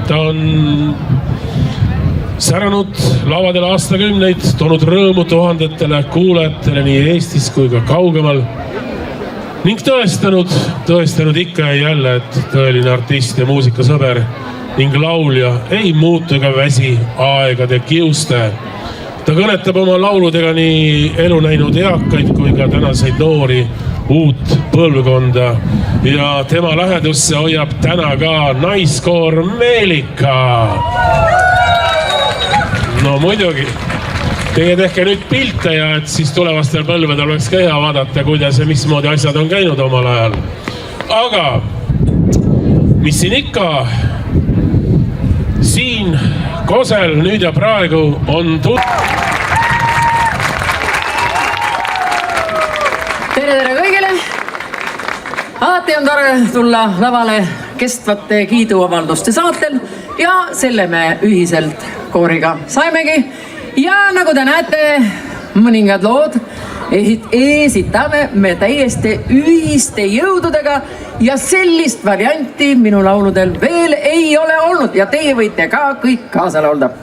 ta on säranud lavadel aastakümneid, toonud rõõmu tuhandetele kuulajatele nii Eestis kui ka kaugemal ning tõestanud ikka ja jälle, et tõeline artist ja muusikasõber ning laulja ei muutu ega väsi aegade kiuste. Ta kõnetab oma lauludega nii elu näinud eakaid kui ka tänaseid noori uut põlvkonda ja tema lähedusse hoiab täna ka naiskoor Meelika. No muidugi, teie tehke nüüd pilte ja et siis tulevastel põlvedel oleks ka hea vaadata, kuidas ja mismoodi asjad on käinud omal ajal. Aga mis siin ikka, siin Kosel nüüd ja praegu on Tere kõigile! Alati on tore tulla lavale kestvate kiiduavalduste saatel ja selle me ühiselt kooriga saimegi. Ja nagu te näete, mõningad lood esitame me täiesti ühiste jõududega ja sellist varianti minu lauludel veel ei ole olnud ja teie võite ka kõik kaasa laulda.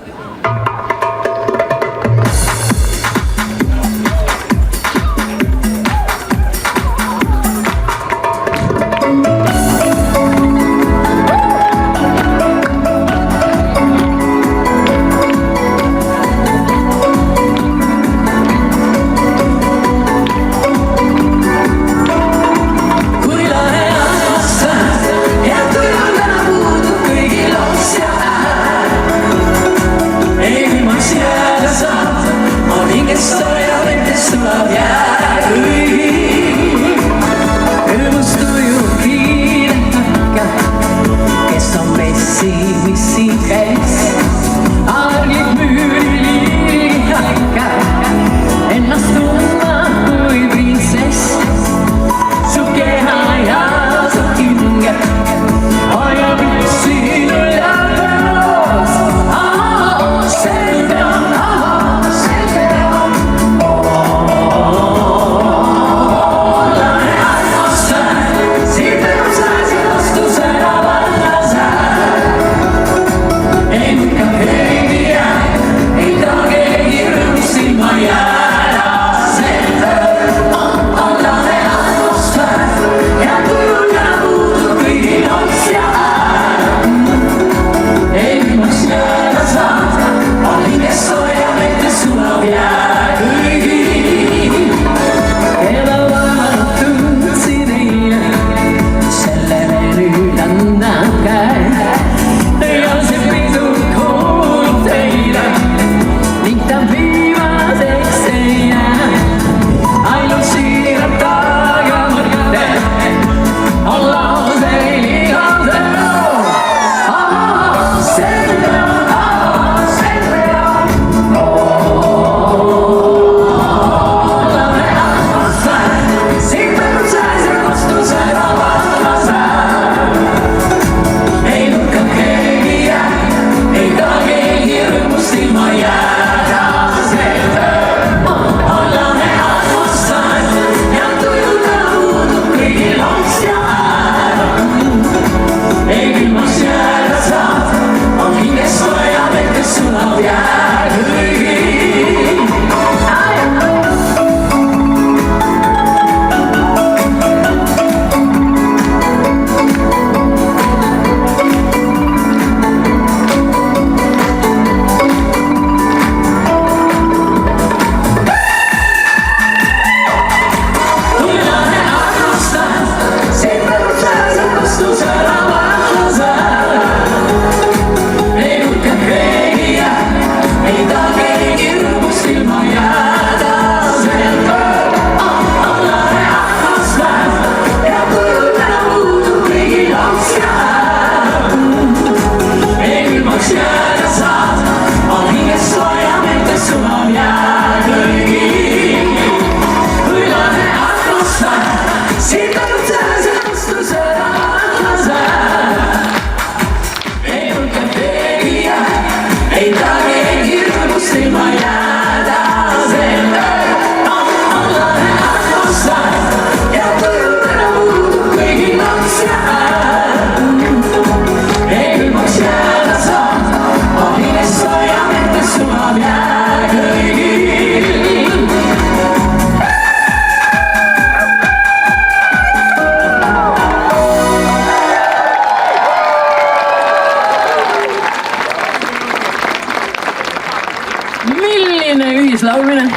ühislaulmine.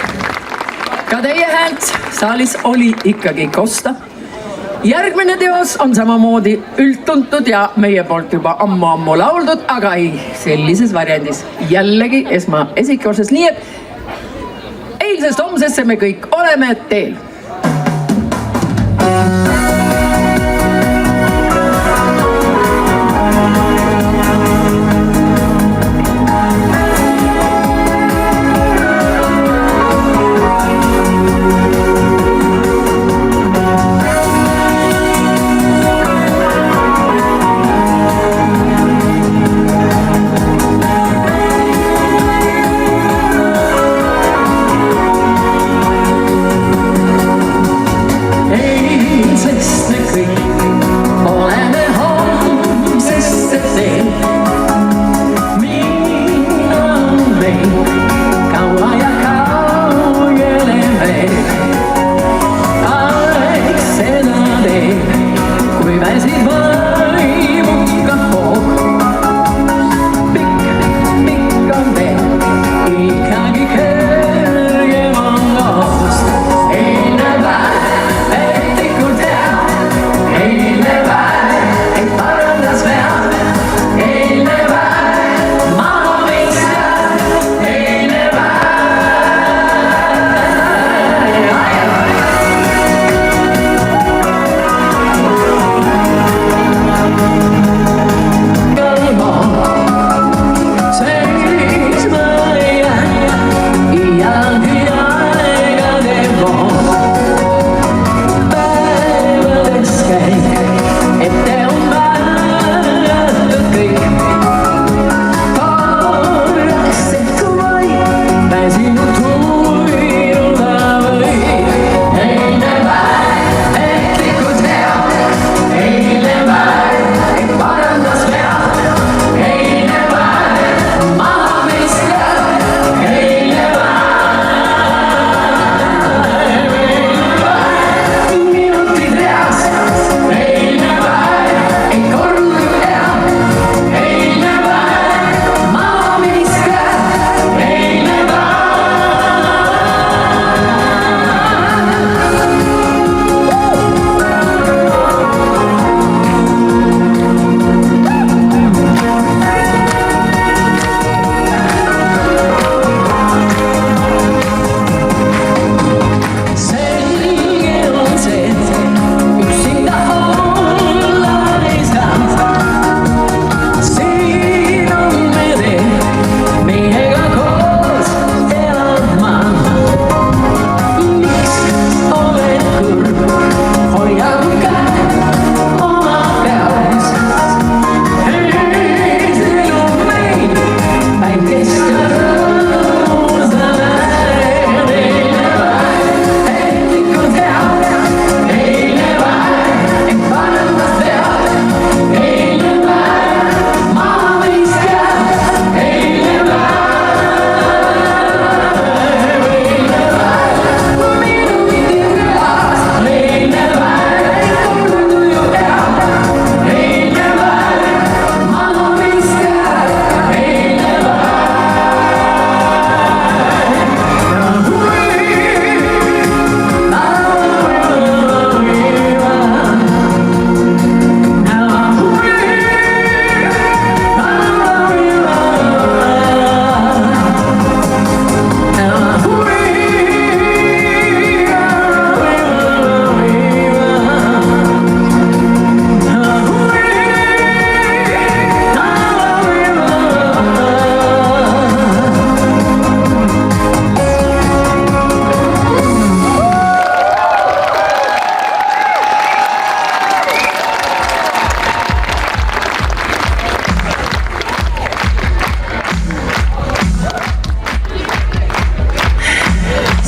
Ka teie häält saalis oli ikkagi kosta. Järgmine teos on samamoodi üldtuntud ja meie poolt juba ammu lauldud, aga ei sellises variandis. Jällegi esmaesikorses, nii et eilsest homsesse me kõik oleme teel.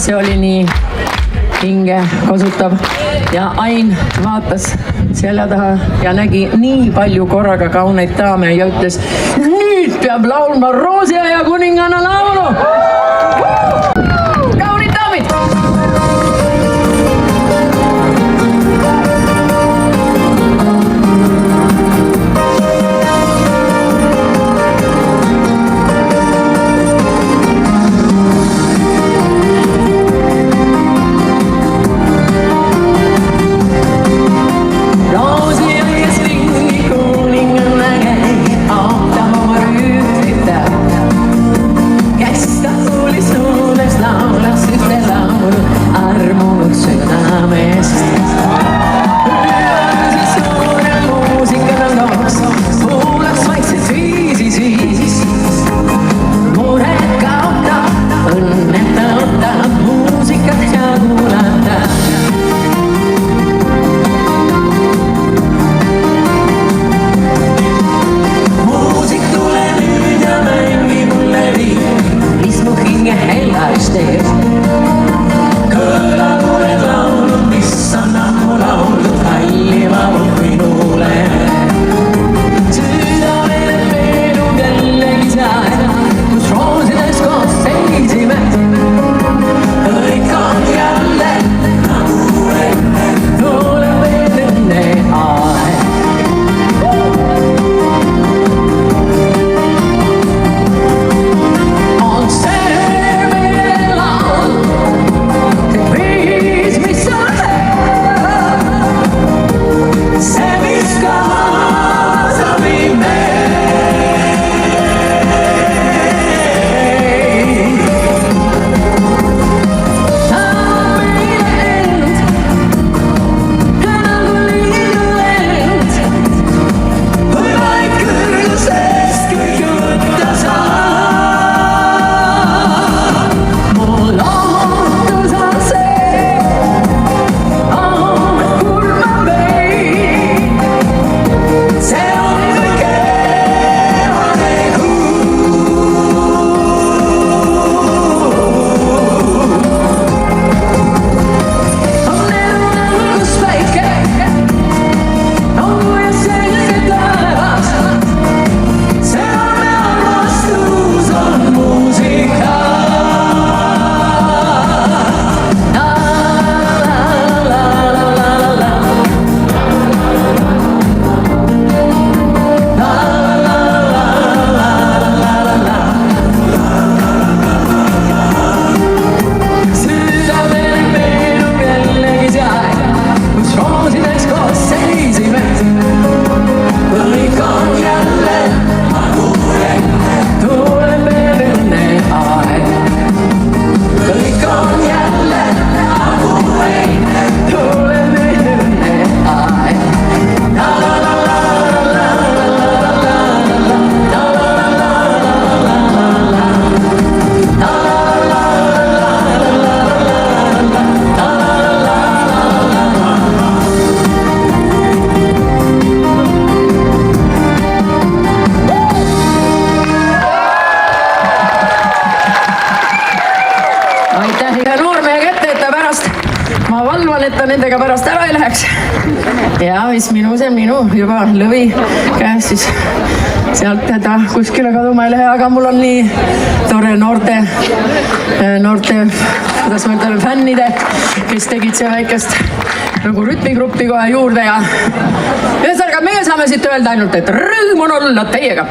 see oli nii hinge kosutav ja Ain vaatas selja taha ja nägi nii palju korraga kauneid daame ja ütles, nüüd peab laulma Roosiaia kuninganna laulu. Kaunid daamid! nendega pärast ära ei läheks. ja mis minu juba lõvi käes siis sealt teda kuskile kaduma ei lähe, aga mul on nii tore noorte, kuidas ma ütlen, fännide, kes tegid see väikest nagu rütmigruppi kohe juurde ja ühesõnaga meie saame siit öelda ainult, et rõõm on olla teiega.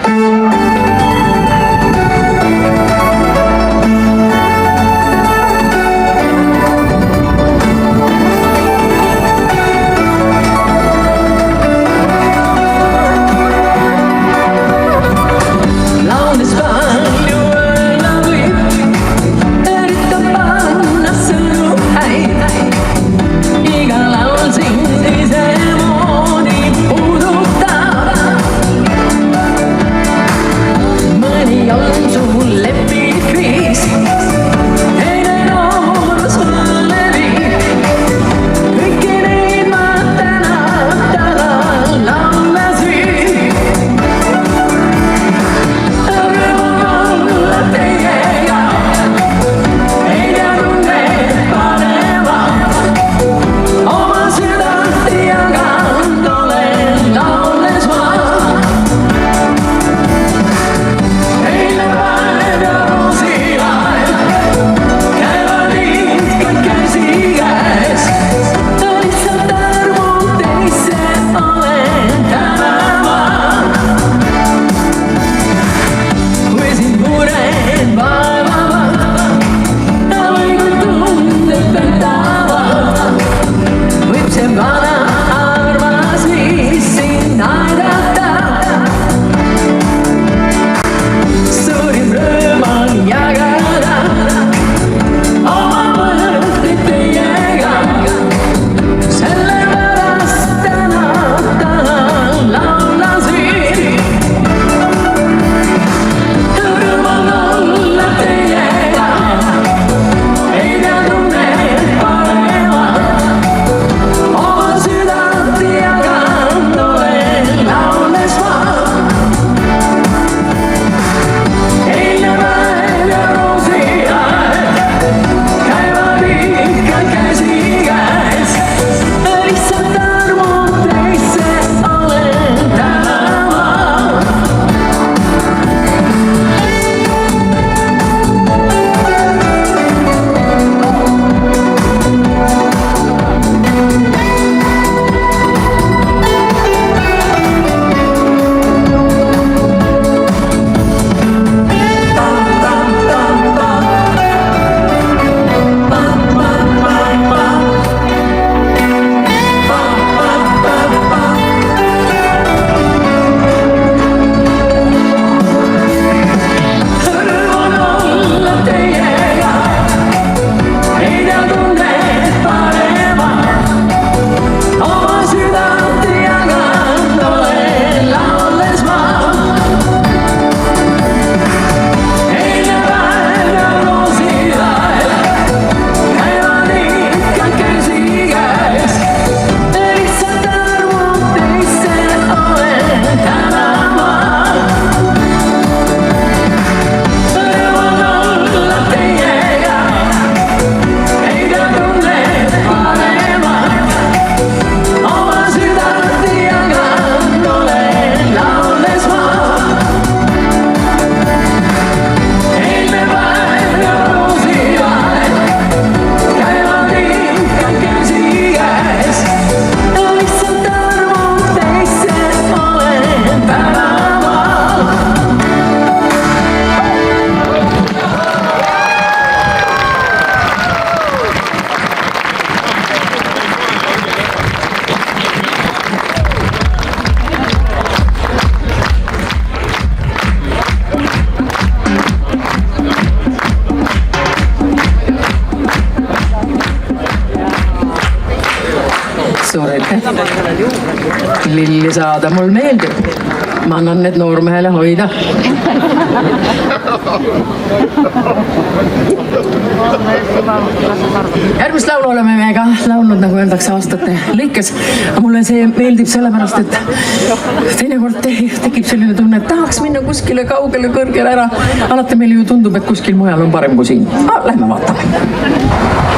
suur aitäh. Lilli saada mul meeldib. Ma annan need noormehele hoida. Järgmist laulu oleme me ka laulnud, nagu öeldakse, aastate lõikes. Mulle see meeldib sellepärast, et teinekord tekib selline tunne, et tahaks minna kuskile kaugele kõrgele ära. Alati meile ju tundub, et kuskil mujal on parem kui siin. Lähme vaatame.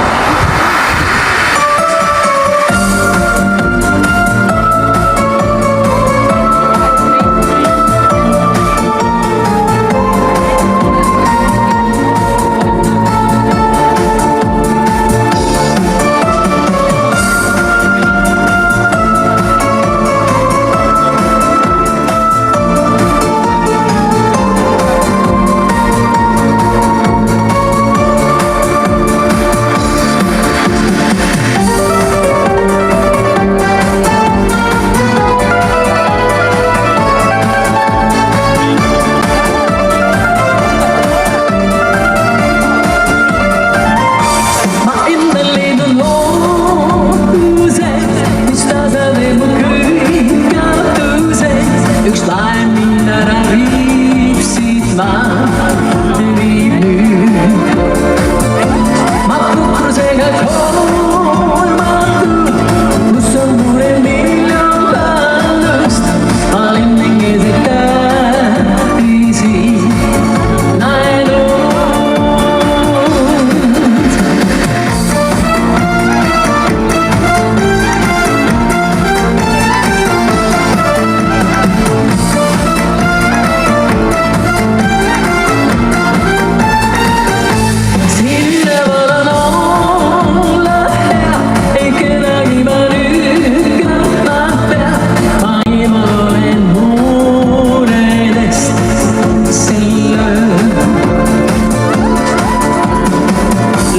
seisma viib nüüd. Ma puhkusega koormatu, kus on murel miljon pandust. Ma olin mingeid tähisi näinud.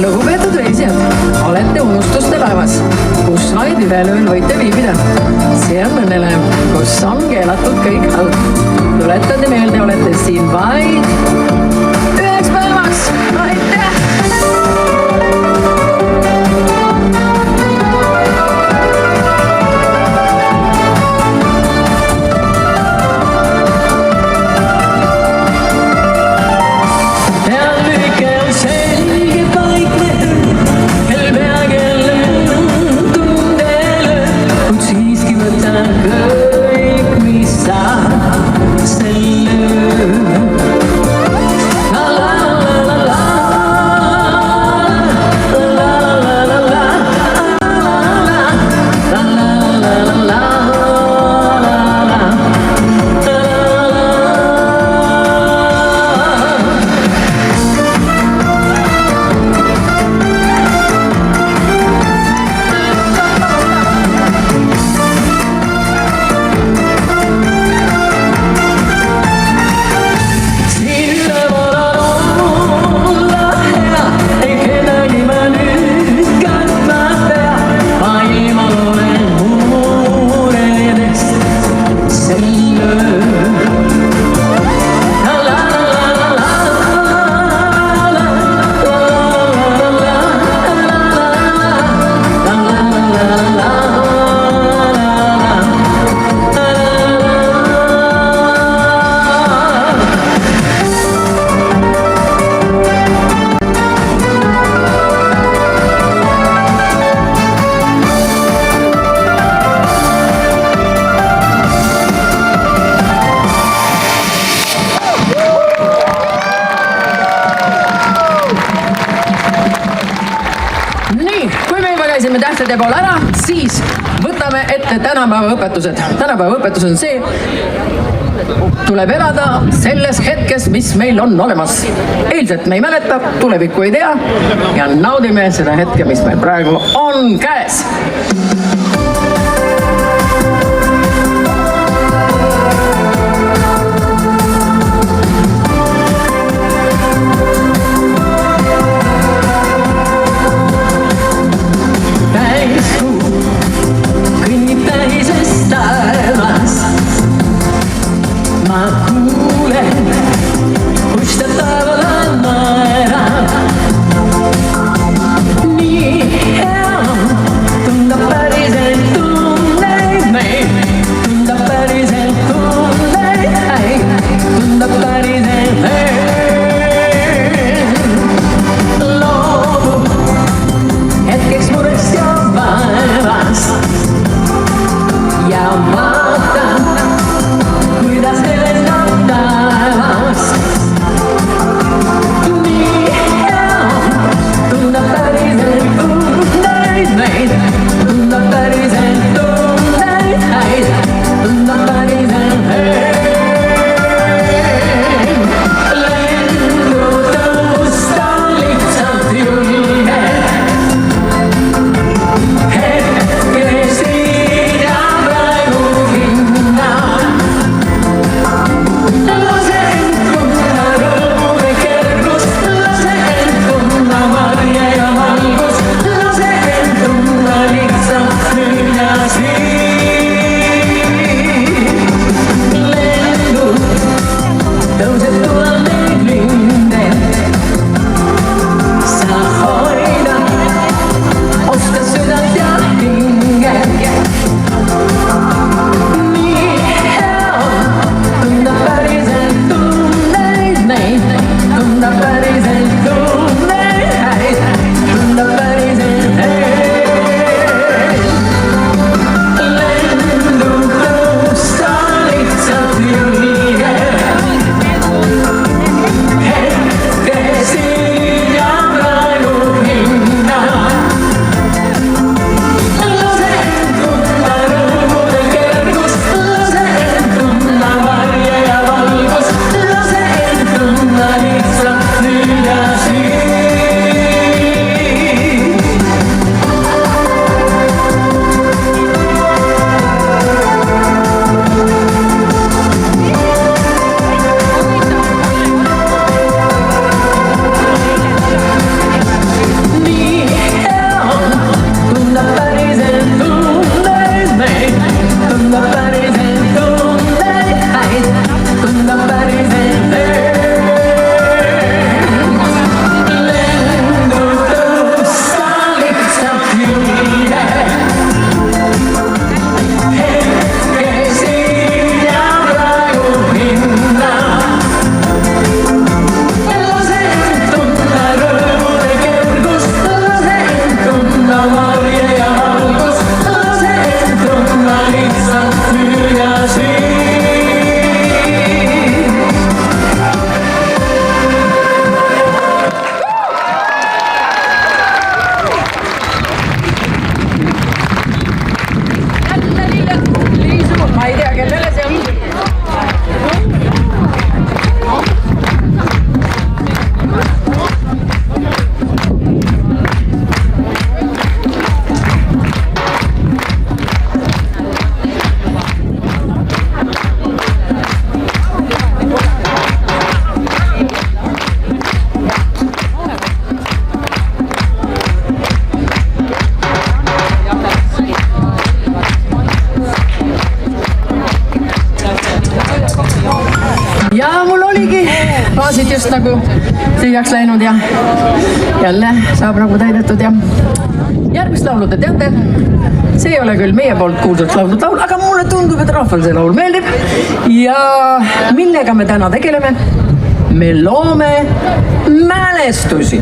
Lugupeetud reisijad, olete unustuste laevas, kus vaid ühel ööl võite viibida. See on õnnele, kus on keelatud kõik halb. Tuletate meelde, olete siin vaid üheks päevaks. Aitäh! Tähtede pool ära, siis võtame ette tänapäeva õpetused. Tänapäeva õpetus on see, tuleb elada selles hetkes, mis meil on olemas. Eilset me ei mäleta, tulevikku ei tea ja naudime seda hetke, mis meil praegu on käes. Ma kuulen, kus ta taevale naerab. Nii hea tunda päriselt tunneid meid, tunda päriselt tunneid häid, tunda päriselt häid. Loobu hetkeks murest ja vaevast ja vaatan, kuidas helendab taevast. Nii hea tunda päriselt tunneid meid, tunda päriselt tunneid häid, tunda päriselt häid. Lendu tõusta lihtsalt julge, hetkes ja praegu hinna. Lase end tunda rõõmude kergust, lase end tunda varje ja valgust, lase end tunda lihtsalt nüüd ja siin. Lendu tõuseb tuhandeid linde, sa hoida oskad südant ja hinge. Nii hea tunda päriselt tunneid meid. faasid just nagu tühjaks läinud ja jälle saab nagu täidetud ja järgmist laulu te teate. See ei ole küll meie poolt kuuldud laulud laul, aga mulle tundub, et rahval see laul meeldib. Ja millega me täna tegeleme? Me loome mälestusi.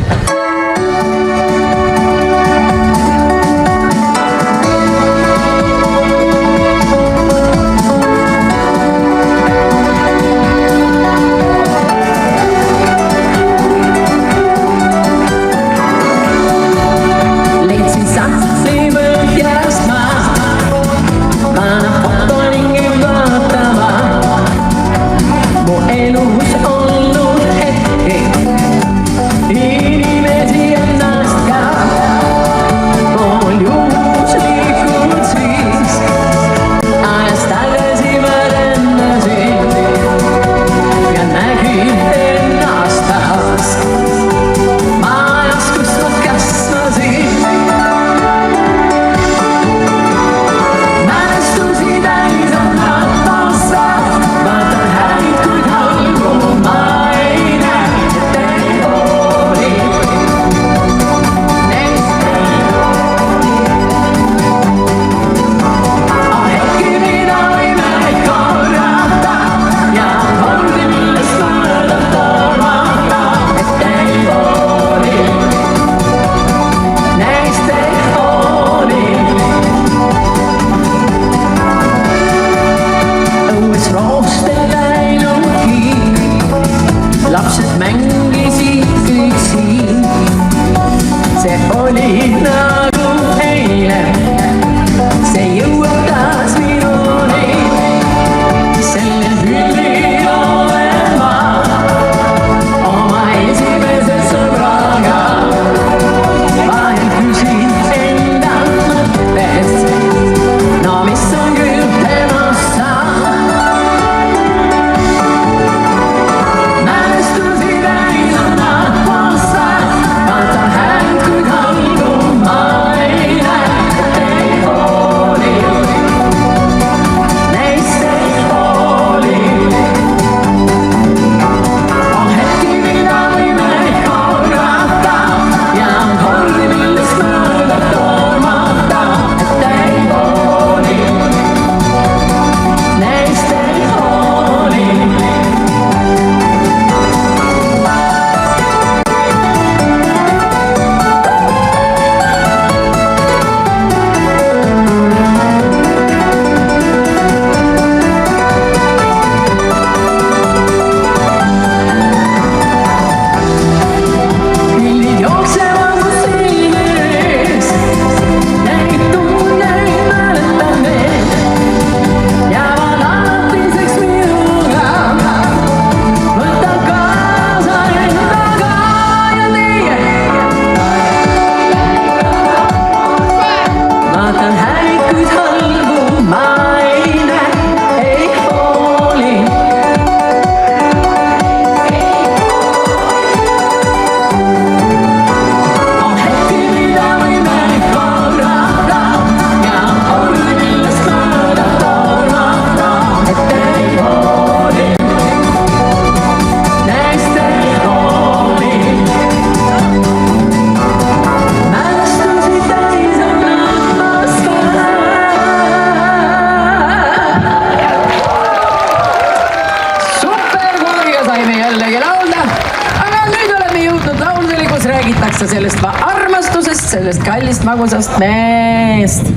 Sellest armastusest, sellest kallist magusast meest.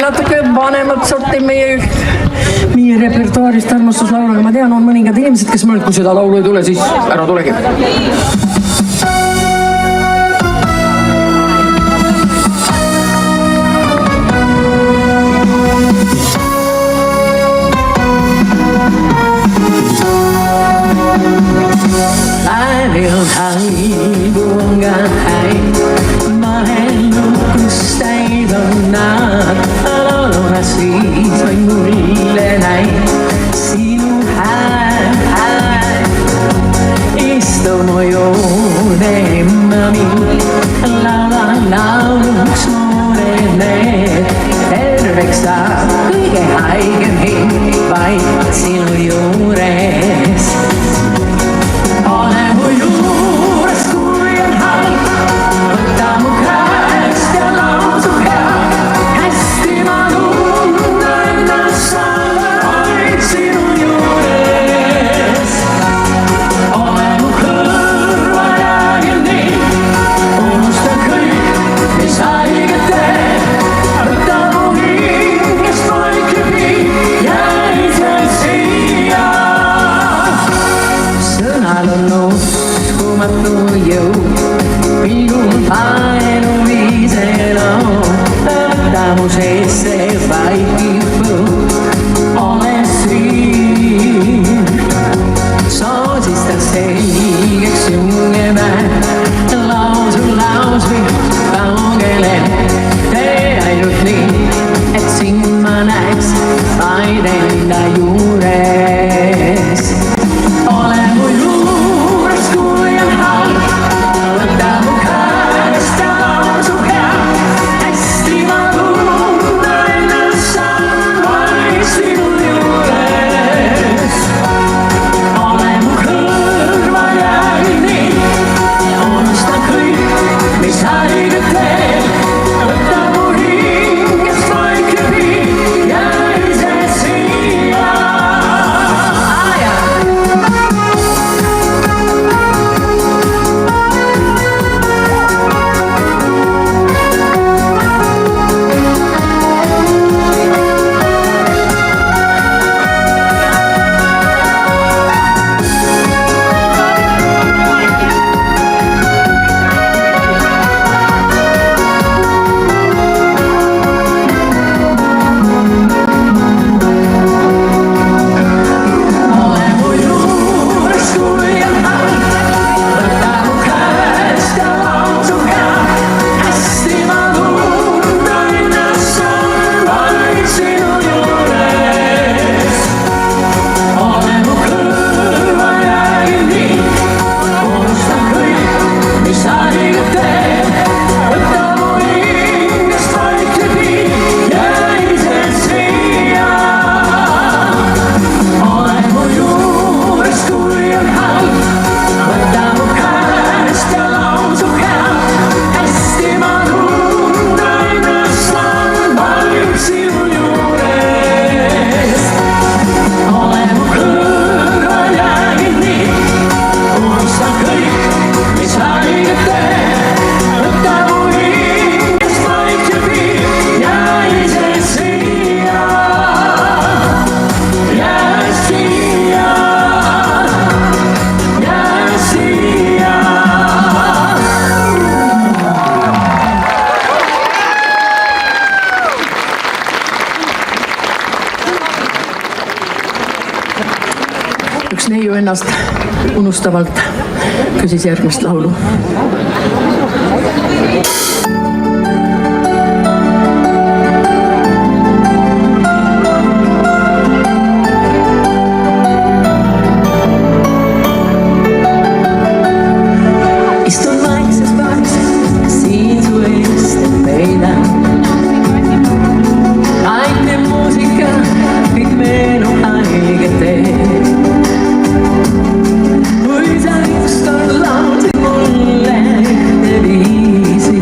natuke vanemat sorti meie repertuaarist armastuslaulu, aga ma tean, on mõningad inimesed, kes mõelnud, kui seda laulu ei tule, siis ära tulegi. Päevil haibuungan häin, mahellukus täidon naad, lauluna siis vaid mulle näin, sinu hääl istub mu juurde mami, laulan lauluks noorened, terveks saab kõige haigem hing, vaid sinu juures. Ole mu juures, kui on halb, võta mu käest ja lausu hea. Hästi ma tunnen ennast vaid sinu juures. Ole mu kõrval räägin nii, unusta kõik, mis haiget teeb. Võta mu hingest vaikib nii, jäi see siia. Sõnal on uskumatu jõud, pilgul paelu viiseloo, võta mu sees see vaikib põud, ole siin. Soosistan selgeks jõngeme, lausu lausmi kaugele, tee ainult nii, et sind ma näeks vaid enda juures. Ole mu juures, kui on halb, võta mu käest ja lausu hea. Hästi ma tunnen ennast vaid sinu juures. Ole mu kõrval jäägi nii, unusta kõik, mis haiget teeb. Võta mu hingest vaikib nii, jäi see siia. Ole mu juures, kui on halb, võta mu käest ja lausu hea. Hästi ma tunnen ennast vaid sinu juures. Ole mu kõrval jäägi nii, unusta kõik, mis haiget teeb. Võta mu hingest vaikib nii, jäi see siia. Ole mu juures, kui on halb, võta mu käest ja lausu hea. Hästi ma tunnen ennast vaid sinu juures. Ole mu kõrval jäägi nii, unusta kõik, mis haiget teeb. Võta mu hingest vaikib nii, jäi see siia. Jää siia, jää siia. Üks neiu ennast unustavalt küsis järgmist laulu. Istun vaikses baaris, siin su eest peidan. Ainne muusika, kõik meelu haiget teeb. Kui sa ükskord laulsid mulle ühteviisi,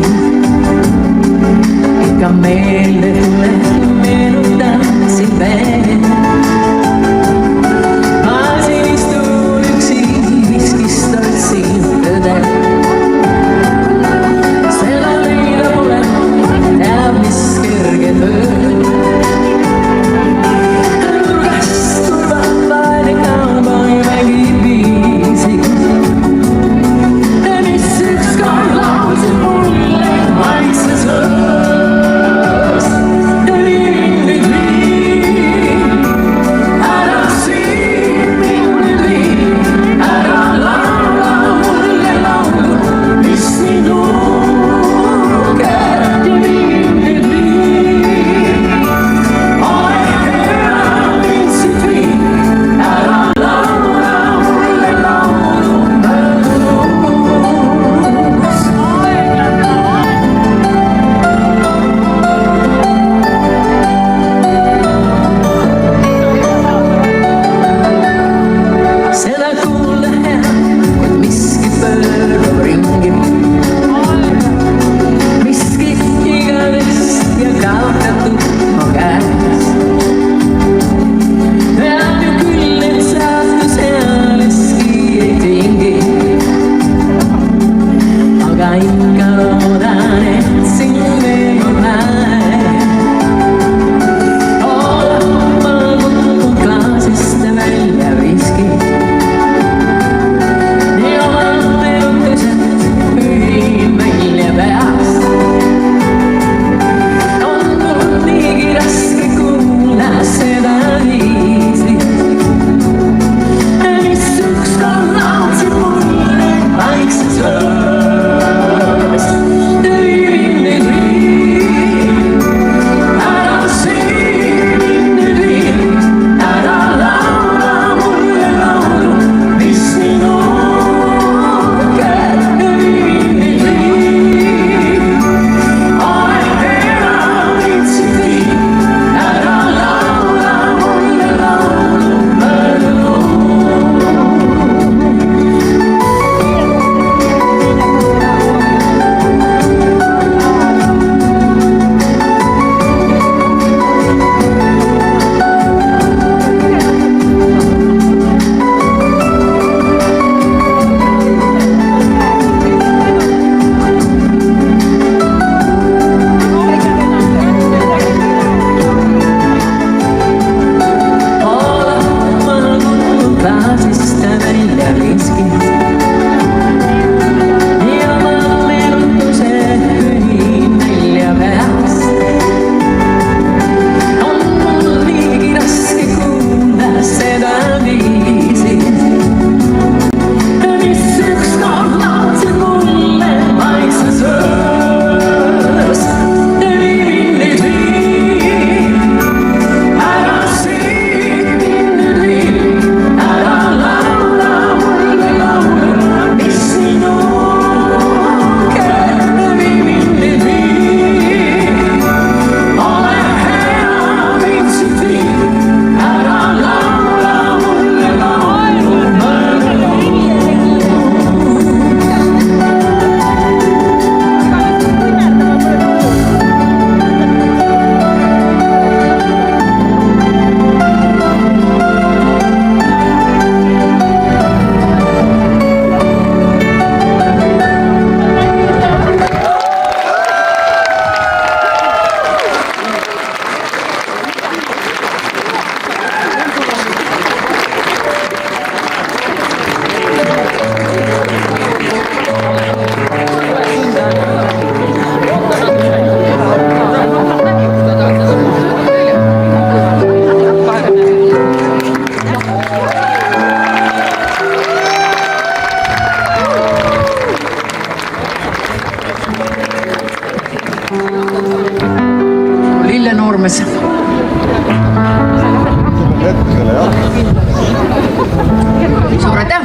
Suur aitäh!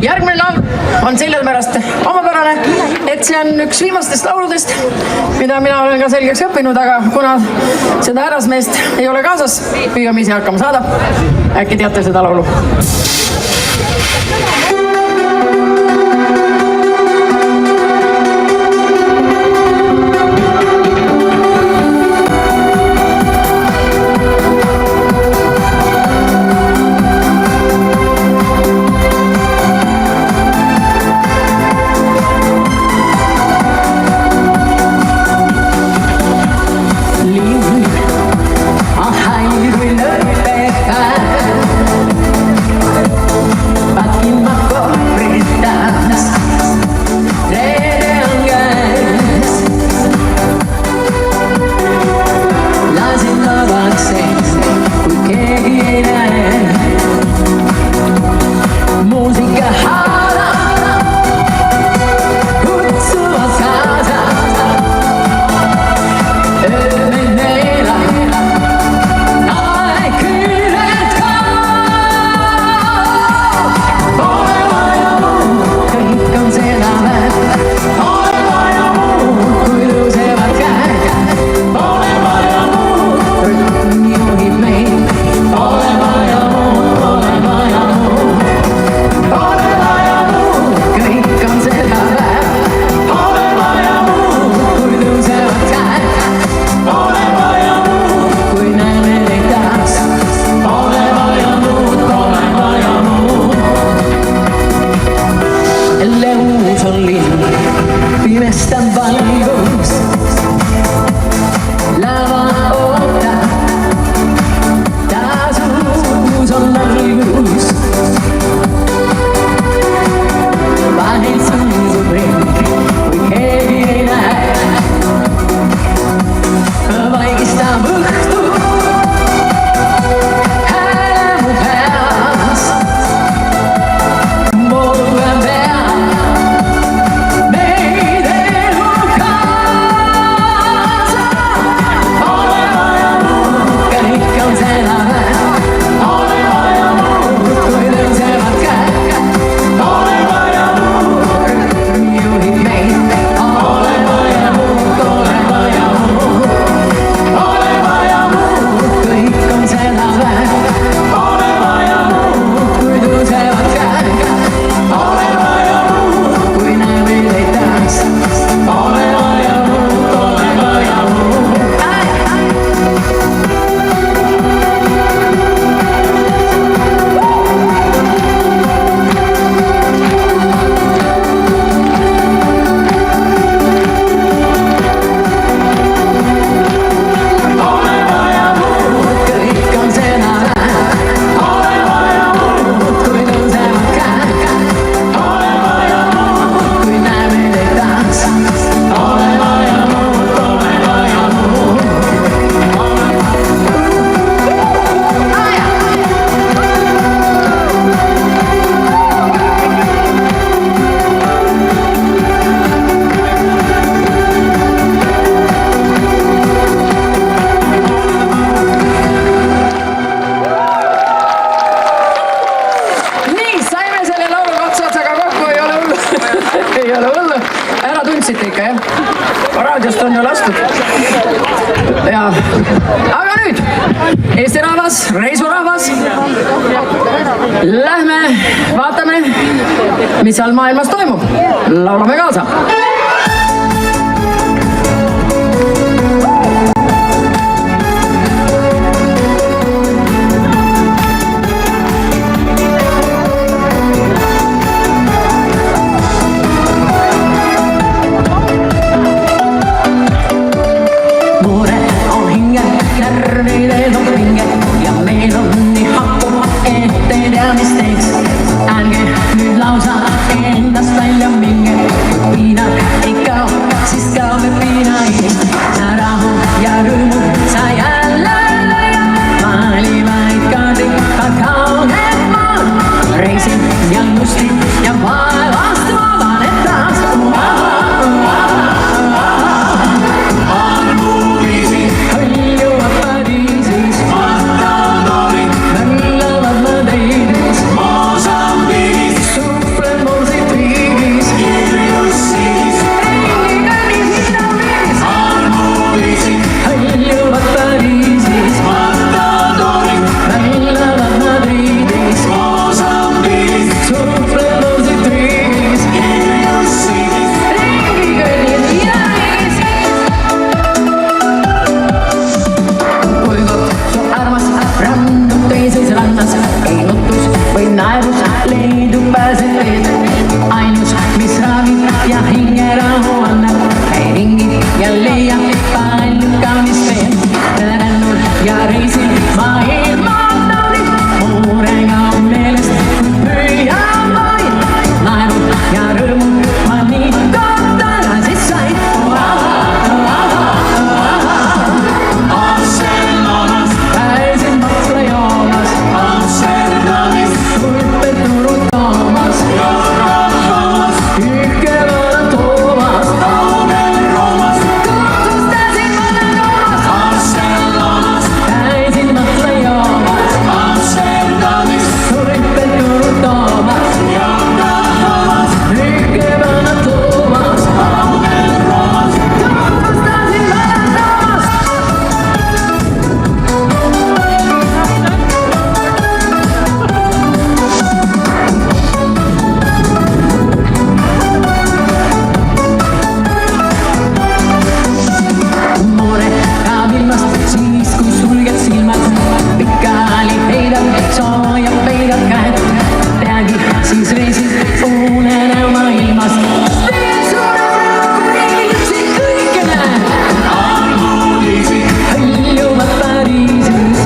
Järgmine laul on sellepärast omapärane, et see on üks viimastest lauludest, mida mina olen ka selgeks õppinud, aga kuna seda härrasmeest ei ole kaasas, püüame ise hakkama saada. Äkki teate seda laulu? raadiost on ju lastud. Ja, aga nüüd Eesti rahvas, reisurahvas, lähme vaatame, mis seal maailmas toimub. Laulame kaasa. Älge nüüd lausa endast välja minge, piinad maailma naudib, murega meelest püüan vaid. Naeru ja rõõmu ma nii ka tagasi sain. Käisin Barcelonas, Amsterdamis, Tulpeturu Toomas, Ühkevana Toomas, tutvustasin vana Toomas. Käisin Barcelonas, Amsterdamis, Tulpeturu Toomas, Ühkevana Toomas, tutvustasin vana Toomas. Noore kaab ilmast siis, kui sulged silmad, pikali heidab, soojab peidab käed. Peagi siis reisid unenema ilmast. Veel suurem rõõm, kui siin kõike näed. Hõljuvad Pariisis,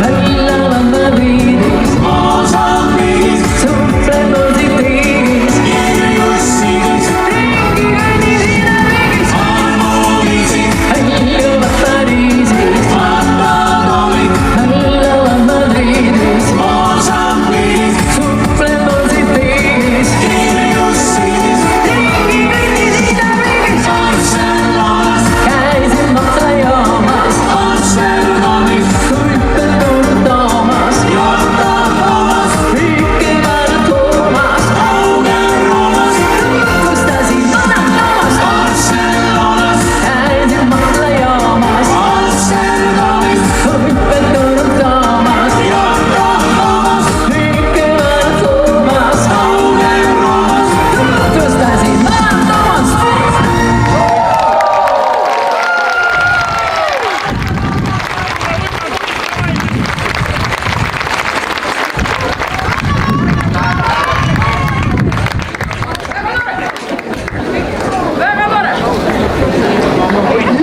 hõllavad Madridis, suhtleb positiivis. Hõljuvad Pariisis, hõllavad Madridis, suhtleb positiivis. Käisin Barcelonas, Tulpeturu Toomas, Ühkevana Toomas, tutvustasin vana Toomast. Käisin Barcelonas, Tulpeturu Toomas, Ühkevana Toomas, tutvustasin vana Toomast.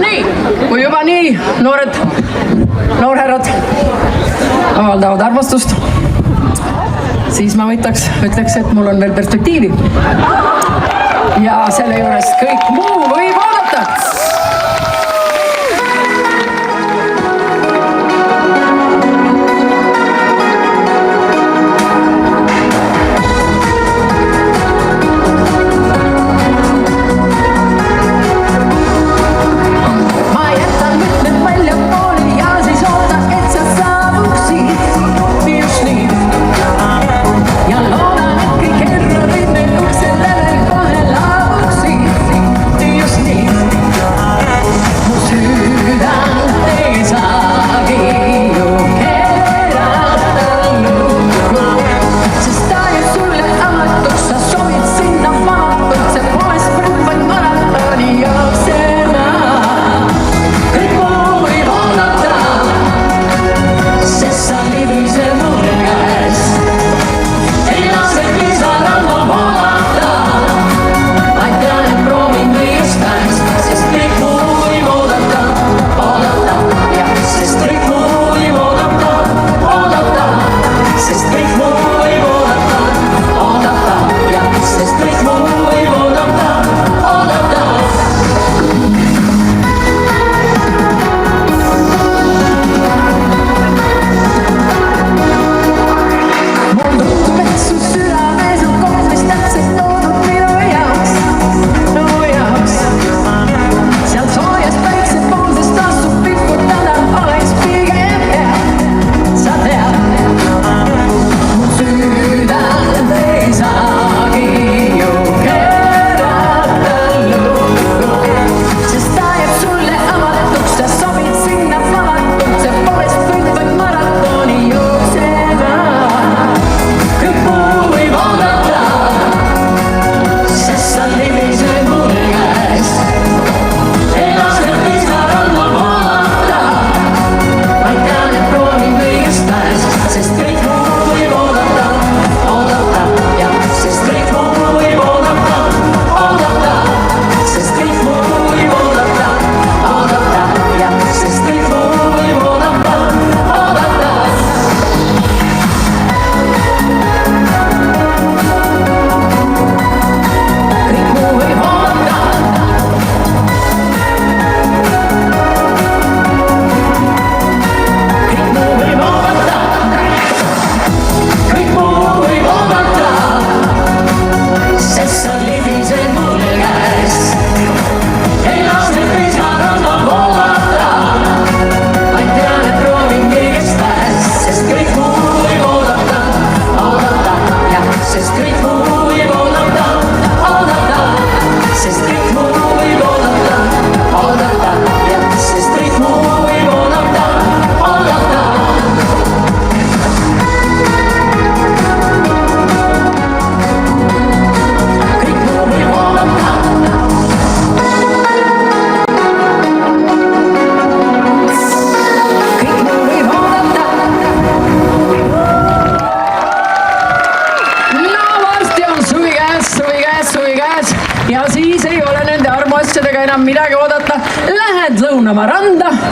Nii, kui juba nii noorherrad avaldavad armastust, siis ma ütleks, et mul on veel perspektiivi. Ja selle juures kõik muu võib oodata. Ma jätan mõtted väljapoole ja siis oodan, et sa saabuksid just nii. Ja loodan, et kõik herradid meil uksel lävel kohe laabuksid just nii.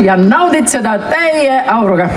ja naudid seda täie auruga.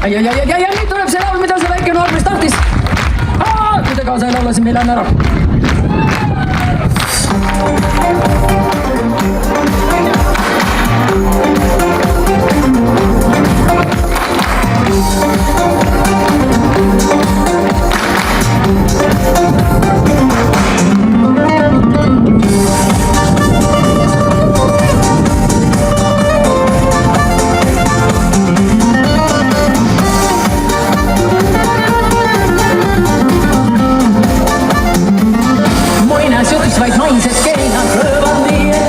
Ja nüüd tuleb see laul, mida see väike noormees tahtis. Kui te kaasa ei laula, siis meil on ära. Vaid naised keinad röövad nii, et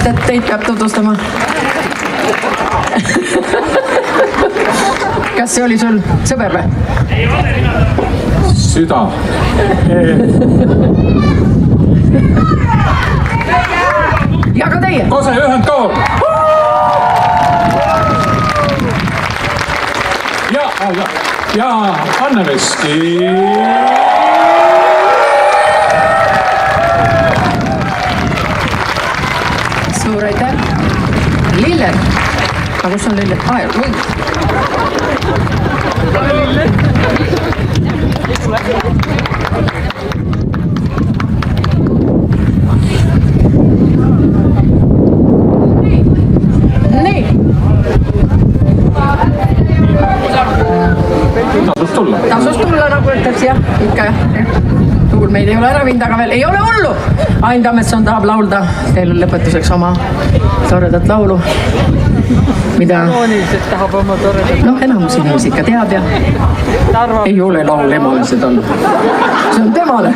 et teid peab tutvustama. Kas see oli sul sõber või? Süda. Ja ka teie. Kose ühendkool. Ja Anne Veski. Suur aitäh. Lilled. Aga kus on Lilled? Nii. Tasus tulla, nagu ütleks, jah, ikka. Tuul meid ei ole ära vind, aga veel ei ole hullu. Ain Tammetson tahab laulda teile lõpetuseks oma toredat laulu, mida enamus inimesi ikka teab ja ei ole laul emale seda olnud. See on temale.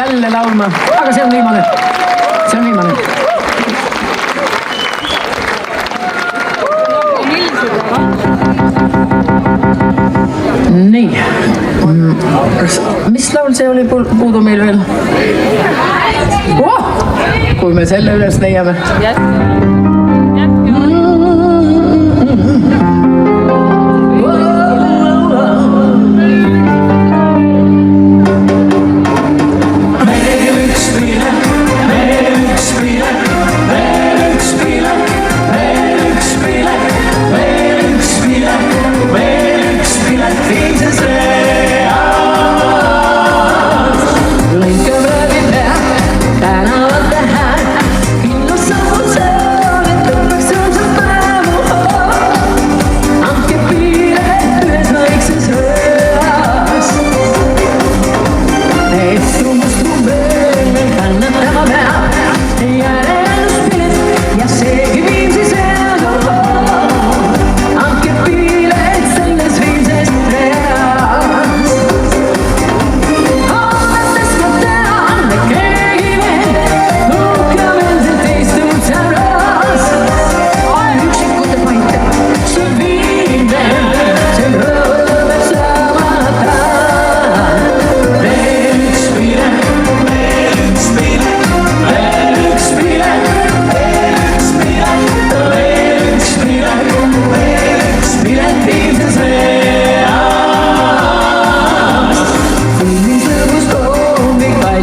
jälle laulma, aga see on viimane. See on viimane. Nii. Mis laul see oli puudu meil veel? Kui me selle üles leiame.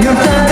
Your time.